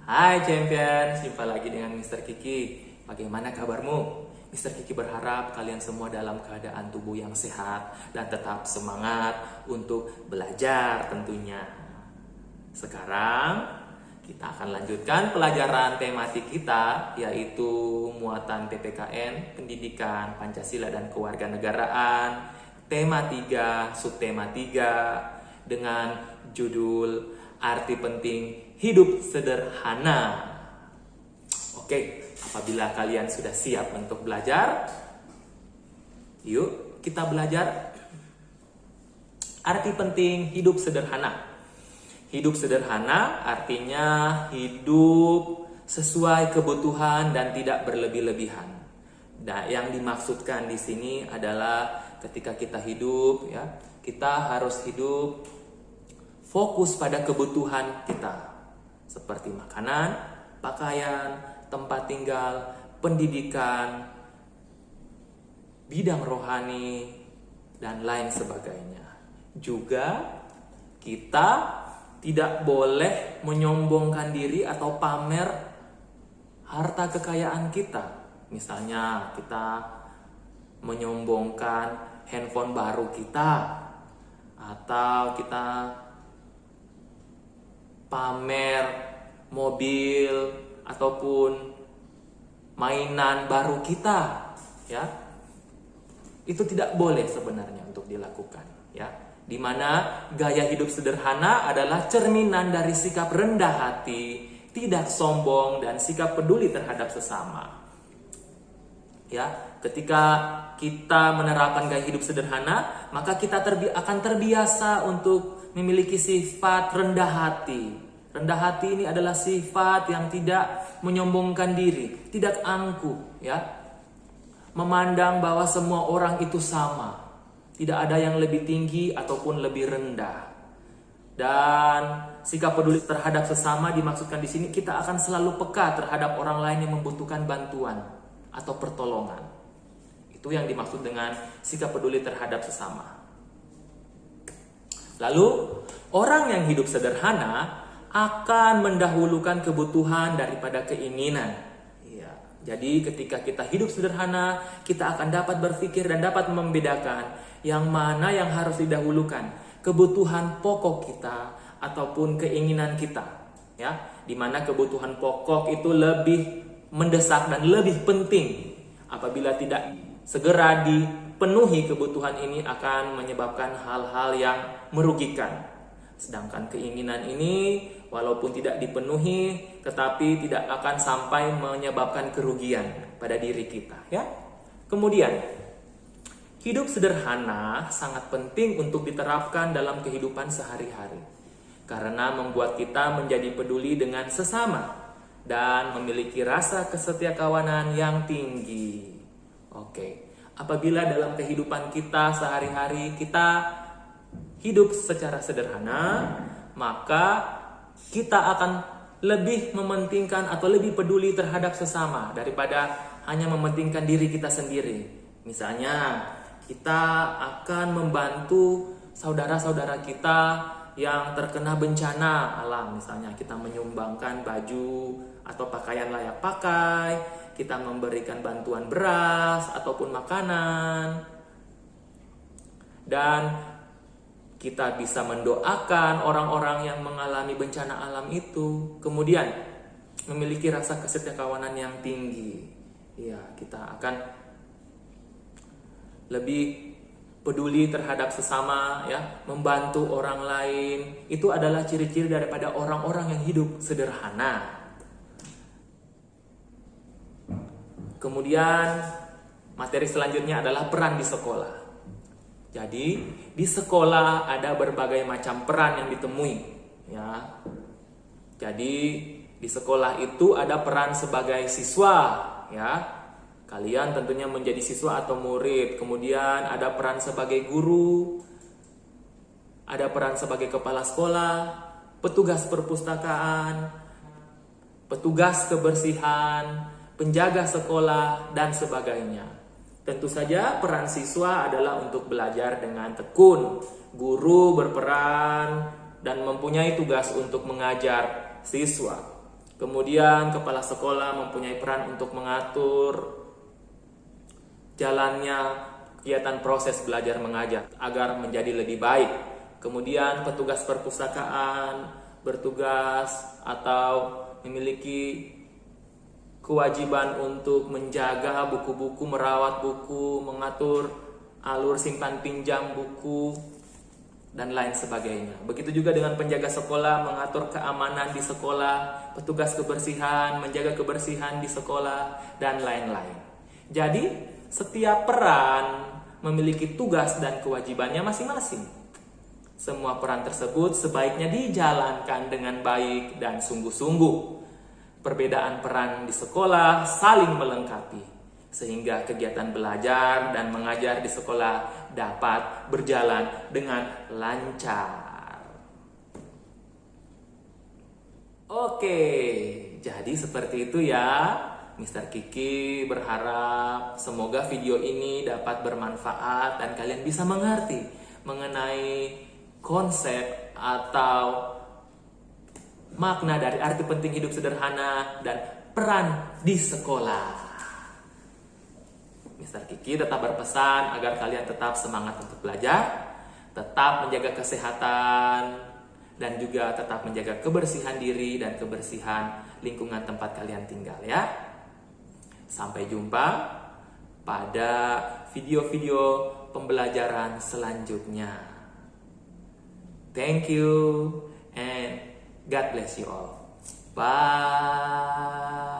Hai champion, jumpa lagi dengan Mr. Kiki. Bagaimana kabarmu? Mr. Kiki berharap kalian semua dalam keadaan tubuh yang sehat dan tetap semangat untuk belajar tentunya. Sekarang kita akan lanjutkan pelajaran tematik kita, yaitu muatan PPKN, Pendidikan, Pancasila dan Kewarganegaraan, tema 3, subtema 3, dengan judul Arti Penting Hidup Sederhana. Oke, apabila kalian sudah siap untuk belajar, yuk kita belajar arti penting hidup sederhana. Hidup sederhana artinya hidup sesuai kebutuhan dan tidak berlebih-lebihan. Nah, yang dimaksudkan di sini adalah ketika kita hidup, ya, kita harus hidup fokus pada kebutuhan kita, seperti makanan, pakaian, tempat tinggal, pendidikan, bidang rohani, dan lain sebagainya. Juga kita tidak boleh menyombongkan diri atau pamer harta kekayaan kita. Misalnya kita menyombongkan handphone baru kita, atau kita pamer mobil ataupun mainan baru kita, ya. Itu tidak boleh sebenarnya untuk dilakukan, ya. Dimana gaya hidup sederhana adalah cerminan dari sikap rendah hati, tidak sombong, dan sikap peduli terhadap sesama. Ya, ketika kita menerapkan gaya hidup sederhana, maka kita akan terbiasa untuk memiliki sifat rendah hati. Rendah hati ini adalah sifat yang tidak menyombongkan diri, tidak angkuh, ya. Memandang bahwa semua orang itu sama. Tidak ada yang lebih tinggi ataupun lebih rendah. Dan sikap peduli terhadap sesama dimaksudkan di sini kita akan selalu peka terhadap orang lain yang membutuhkan bantuan atau pertolongan. Itu yang dimaksud dengan sikap peduli terhadap sesama. Lalu, orang yang hidup sederhana akan mendahulukan kebutuhan daripada keinginan. Ya, jadi ketika kita hidup sederhana, kita akan dapat berpikir dan dapat membedakan yang mana yang harus didahulukan, kebutuhan pokok kita ataupun keinginan kita. Ya, di mana kebutuhan pokok itu lebih mendesak dan lebih penting. Apabila tidak segera dipenuhi, kebutuhan ini akan menyebabkan hal-hal yang merugikan. Sedangkan keinginan ini walaupun tidak dipenuhi, tetapi tidak akan sampai menyebabkan kerugian pada diri kita, ya. Kemudian, hidup sederhana sangat penting untuk diterapkan dalam kehidupan sehari-hari, karena membuat kita menjadi peduli dengan sesama dan memiliki rasa kesetiakawanan yang tinggi. Oke, apabila dalam kehidupan kita sehari-hari kita hidup secara sederhana, maka kita akan lebih mementingkan atau lebih peduli terhadap sesama daripada hanya mementingkan diri kita sendiri. Misalnya, kita akan membantu saudara-saudara kita yang terkena bencana alam. Misalnya, kita menyumbangkan baju atau pakaian layak pakai, kita memberikan bantuan beras ataupun makanan, dan kita bisa mendoakan orang-orang yang mengalami bencana alam itu. Kemudian memiliki rasa kesetiakawanan yang tinggi. Ya, kita akan lebih peduli terhadap sesama, ya, membantu orang lain. Itu adalah ciri-ciri daripada orang-orang yang hidup sederhana. Kemudian materi selanjutnya adalah peran di sekolah. Jadi, di sekolah ada berbagai macam peran yang ditemui, ya. Jadi, di sekolah itu ada peran sebagai siswa, ya. Kalian tentunya menjadi siswa atau murid. Kemudian ada peran sebagai guru, ada peran sebagai kepala sekolah, petugas perpustakaan, petugas kebersihan, penjaga sekolah, dan sebagainya. Tentu saja peran siswa adalah untuk belajar dengan tekun. Guru berperan dan mempunyai tugas untuk mengajar siswa. Kemudian kepala sekolah mempunyai peran untuk mengatur jalannya kegiatan proses belajar mengajar agar menjadi lebih baik. Kemudian petugas perpustakaan bertugas atau memiliki kewajiban untuk menjaga buku-buku, merawat buku, mengatur alur simpan pinjam buku, dan lain sebagainya. Begitu juga dengan penjaga sekolah, mengatur keamanan di sekolah, petugas kebersihan, menjaga kebersihan di sekolah, dan lain-lain. Jadi, setiap peran memiliki tugas dan kewajibannya masing-masing. Semua peran tersebut sebaiknya dijalankan dengan baik dan sungguh-sungguh. Perbedaan peran di sekolah saling melengkapi, sehingga kegiatan belajar dan mengajar di sekolah dapat berjalan dengan lancar. Oke, jadi seperti itu ya. Mr. Kiki berharap semoga video ini dapat bermanfaat dan kalian bisa mengerti mengenai konsep atau makna dari arti penting hidup sederhana dan peran di sekolah. Mr. Kiki tetap berpesan agar kalian tetap semangat untuk belajar, tetap menjaga kesehatan, dan juga tetap menjaga kebersihan diri dan kebersihan lingkungan tempat kalian tinggal ya. Sampai jumpa pada video-video pembelajaran selanjutnya. Thank you and God bless you all. Bye.